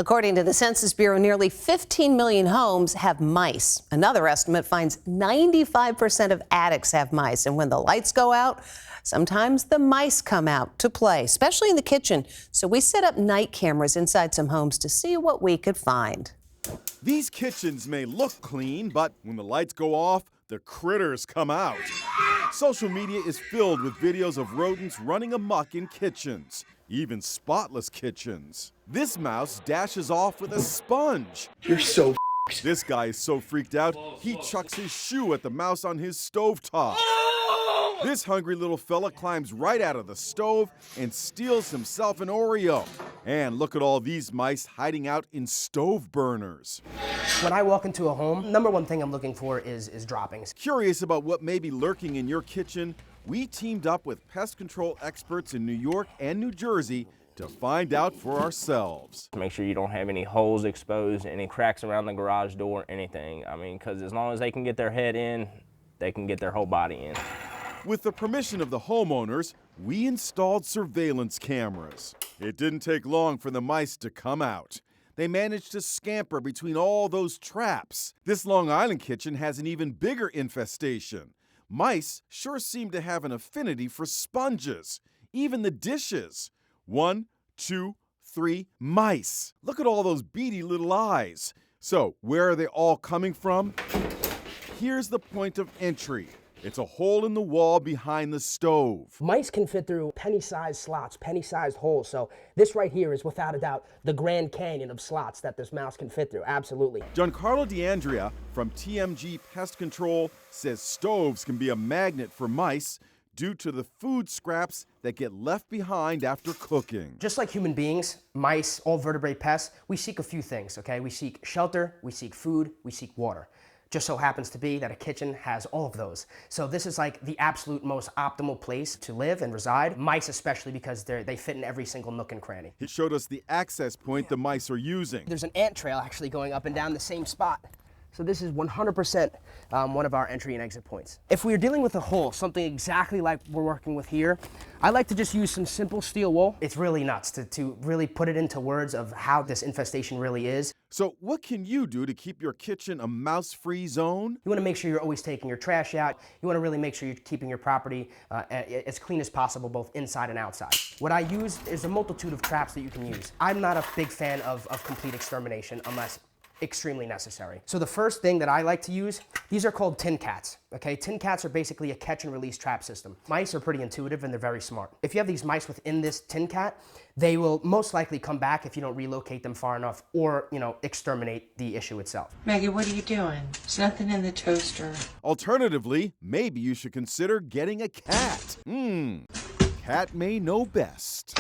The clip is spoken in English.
According to the Census Bureau, nearly 15 million homes have mice. Another estimate finds 95% of attics have mice. And when the lights go out, sometimes the mice come out to play, especially in the kitchen. So we set up night cameras inside some homes to see what we could find. These kitchens may look clean, but when the lights go off, the critters come out. Social media is filled with videos of rodents running amok in kitchens, even spotless kitchens. This mouse dashes off with a sponge. You're so This guy is so freaked out, he chucks his shoe at the mouse on his stovetop. This hungry little fella climbs right out of the stove and steals himself an Oreo. And look at all these mice hiding out in stove burners. When I walk into a home, number one thing I'm looking for is droppings. Curious about what may be lurking in your kitchen? We teamed up with pest control experts in New York and New Jersey to find out for ourselves. Make sure you don't have any holes exposed, any cracks around the garage door, anything. I mean, because as long as they can get their head in, they can get their whole body in. With the permission of the homeowners, we installed surveillance cameras. It didn't take long for the mice to come out. They managed to scamper between all those traps. This Long Island kitchen has an even bigger infestation. Mice sure seem to have an affinity for sponges, even the dishes. 1, 2, 3 mice. Look at all those beady little eyes. So, where are they all coming from? Here's the point of entry. It's a hole in the wall behind the stove. Mice can fit through penny-sized slots, penny-sized holes. So this right here is without a doubt the Grand Canyon of slots that this mouse can fit through, absolutely. Giancarlo D'Andrea from TMG Pest Control says stoves can be a magnet for mice due to the food scraps that get left behind after cooking. Just like human beings, mice, all vertebrate pests, we seek a few things, okay? We seek shelter, we seek food, we seek water. Just so happens to be that a kitchen has all of those. So this is like the absolute most optimal place to live and reside. Mice especially, because they fit in every single nook and cranny. He showed us the access point the mice are using. There's an ant trail actually going up and down the same spot. So this is 100% one of our entry and exit points. If we are dealing with a hole, something exactly like we're working with here, I like to just use some simple steel wool. It's really nuts to really put it into words of how this infestation really is. So what can you do to keep your kitchen a mouse-free zone? You want to make sure you're always taking your trash out. You want to really make sure you're keeping your property as clean as possible, both inside and outside. What I use is a multitude of traps that you can use. I'm not a big fan of complete extermination unless extremely necessary. So the first thing that I like to use, these are called tin cats, okay? Tin cats are basically a catch and release trap system. Mice are pretty intuitive and they're very smart. If you have these mice within this tin cat, they will most likely come back if you don't relocate them far enough or, exterminate the issue itself. Maggie, what are you doing? There's nothing in the toaster. Alternatively, maybe you should consider getting a cat. Cat may know best.